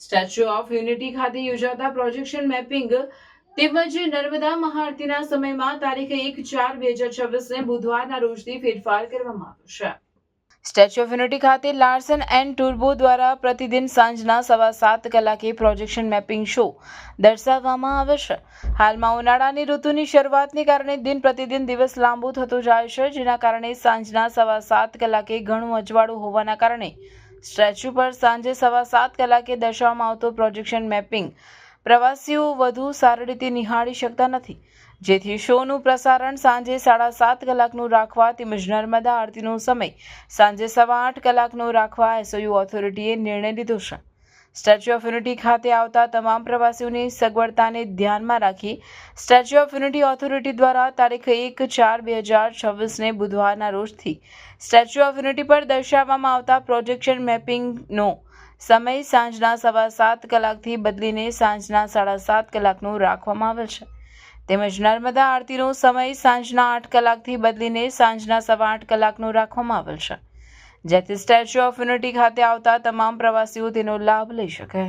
Statue of unity ખાતે યોજાતા projection mapping તેમજ નર્મદા મહાઆરતીના સમયમાં તારીખ 1/4/2026 બુધવારના રોજથી ફેરફાર કરવામાં આવ્યો છે. સ્ટેચ્યુ ઓફ યુનિટી ખાતે લાર્સન એન્ડ ટુર્બો દ્વારા પ્રતિદિન સાંજના 7:15 કલાકે પ્રોજેક્શન મેપિંગ શો દર્શાવવામાં આવે છે. હાલમાં ઉનાળાની ઋતુની શરૂઆતને કારણે દિન પ્રતિદિન દિવસ લાંબો થતો જાય છે, જેના કારણે સાંજના 7:15 કલાકે ઘણું અજવાળું હોવાના કારણે સ્ટેચ્યુ પર સાંજે 7:15 કલાકે દર્શાવવામાં આવતો પ્રોજેક્શન મેપિંગ પ્રવાસીઓ વધુ સારી રીતે નિહાળી શકતા નથી, જેથી શોનું પ્રસારણ સાંજે 7:30 કલાકનું રાખવા તેમજ નર્મદા આરતીનો સમય સાંજે 8:15 કલાકનો રાખવા એસઓયુ ઓથોરિટીએ નિર્ણય લીધો છે. સ્ટેચ્યુ ઓફ યુનિટી ખાતે આવતા તમામ પ્રવાસીઓની સગવડતાને ધ્યાનમાં રાખી સ્ટેચ્યુ ઓફ યુનિટી ઓથોરિટી દ્વારા તારીખ 1/4/2026 બુધવારના રોજથી સ્ટેચ્યુ ઓફ યુનિટી પર દર્શાવવામાં આવતા પ્રોજેક્શન મેપિંગનો સમય સાંજના 7:15 કલાકથી બદલીને સાંજના 7:30 કલાકનો રાખવામાં આવેલ છે. તેમજ નર્મદા આરતીનો સમય સાંજના 8 કલાકથી બદલીને સાંજના 8:15 કલાકનો રાખવામાં આવેલ છે, જેથી સ્ટેચ્યુ ઓફ યુનિટી ખાતે આવતા તમામ પ્રવાસીઓ તેનો લાભ લઈ શકે.